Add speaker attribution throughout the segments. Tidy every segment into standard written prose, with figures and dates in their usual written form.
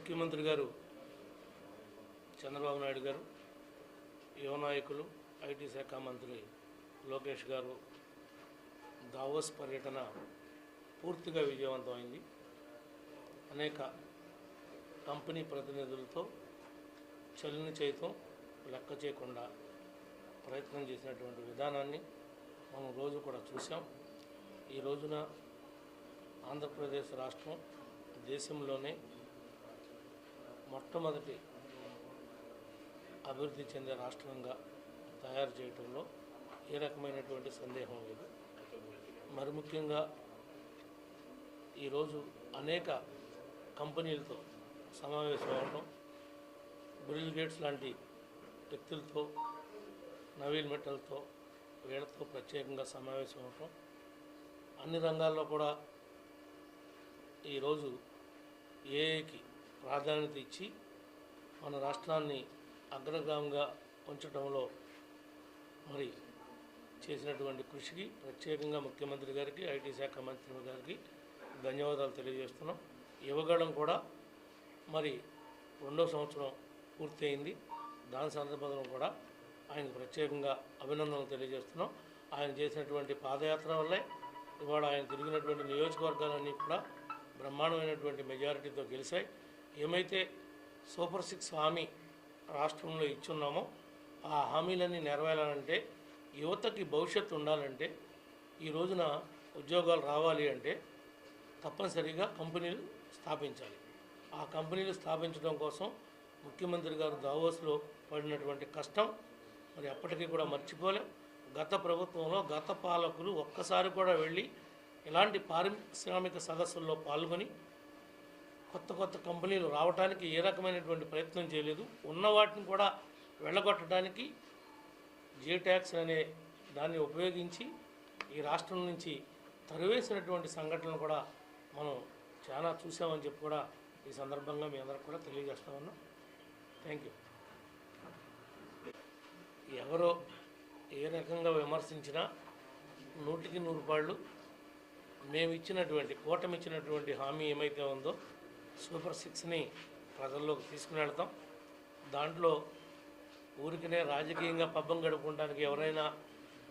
Speaker 1: ముఖ్యమంత్రి గారు చంద్రబాబు నాయుడు గారు, యువ నాయకులు, ఐటీ శాఖ మంత్రి లోకేష్ గారు దావోస్ పర్యటన పూర్తిగా విజయవంతమైంది. అనేక కంపెనీ ప్రతినిధులతో చలిని చేయటం లెక్క చేయకుండా ప్రయత్నం చేసినటువంటి విధానాన్ని మనం రోజు కూడా చూసాం. ఈ రోజున ఆంధ్రప్రదేశ్ రాష్ట్రం దేశంలోనే మొట్టమొదటి అభివృద్ధి చెందే రాష్ట్రంగా తయారు చేయడంలో ఏ రకమైనటువంటి సందేహం లేదు. మరి ముఖ్యంగా ఈరోజు అనేక కంపెనీలతో సమావేశం అవ్వటం, బిల్ గేట్స్ లాంటి వ్యక్తులతో, నవీన్ మిట్టల్తో, వీళ్ళతో ప్రత్యేకంగా సమావేశం అవ్వటం, అన్ని రంగాల్లో కూడా ఈరోజు ఏఐకి ప్రాధాన్యత ఇచ్చి మన రాష్ట్రాన్ని అగ్రగామిగా ఉంచడంలో మరి చేసినటువంటి కృషికి ప్రత్యేకంగా ముఖ్యమంత్రి గారికి, ఐటీ శాఖ మంత్రి గారికి ధన్యవాదాలు తెలియజేస్తున్నాం. యువగళం కూడా మరి 2వ సంవత్సరం పూర్తయింది. దాని సందర్భంలో కూడా ఆయనకు ప్రత్యేకంగా అభినందనలు తెలియజేస్తున్నాం. ఆయన చేసినటువంటి పాదయాత్ర వల్లే ఇవాళ ఆయన తిరిగినటువంటి నియోజకవర్గాలన్నీ కూడా బ్రహ్మాండమైనటువంటి మెజారిటీతో గెలిచాయి. ఏమైతే సూపర్ 6 హామీ రాష్ట్రంలో ఇచ్చున్నామో ఆ హామీలన్నీ నెరవేరాలంటే, యువతకి భవిష్యత్తు ఉండాలంటే, ఈ రోజున ఉద్యోగాలు రావాలి అంటే తప్పనిసరిగా కంపెనీలు స్థాపించాలి. ఆ కంపెనీలు స్థాపించడం కోసం ముఖ్యమంత్రి గారు దావోస్లో పడినటువంటి కష్టం మరి అప్పటికీ కూడా మర్చిపోలేం. గత ప్రభుత్వంలో గత పాలకులు ఒక్కసారి కూడా వెళ్ళి ఇలాంటి పారిశ్రామిక సదస్సుల్లో పాల్గొని కొత్త కొత్త కంపెనీలు రావడానికి ఏ రకమైనటువంటి ప్రయత్నం చేయలేదు. ఉన్న వాటిని కూడా వెళ్ళగొట్టడానికి జే ట్యాక్స్ అనే దాన్ని ఉపయోగించి ఈ రాష్ట్రం నుంచి తరివేసినటువంటి సంఘటనలు కూడా మనం చాలా చూసామని చెప్పి కూడా ఈ సందర్భంగా మీ అందరికి కూడా తెలియజేస్తా ఉన్నాం. Thank you. ఎవరో ఏ రకంగా విమర్శించినా 100కి 100 పాళ్ళు మేము ఇచ్చినటువంటి కూటమి ఇచ్చినటువంటి హామీ ఏమైతే ఉందో సూపర్ 6ని ప్రజల్లోకి తీసుకుని వెళ్తాం. దాంట్లో ఊరికనే రాజకీయంగా పబ్బం గడుపుకోవడానికి ఎవరైనా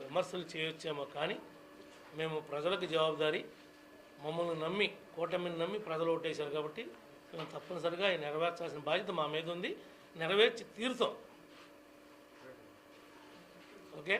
Speaker 1: విమర్శలు చేయొచ్చేమో, కానీ మేము ప్రజలకు జవాబుదారీ, మమ్మల్ని నమ్మి కూటమిని నమ్మి ప్రజలు ఓటేశారు కాబట్టి మేము తప్పనిసరిగా నెరవేర్చాల్సిన బాధ్యత మా మీద ఉంది. నెరవేర్చి తీరుతాం. ఓకే.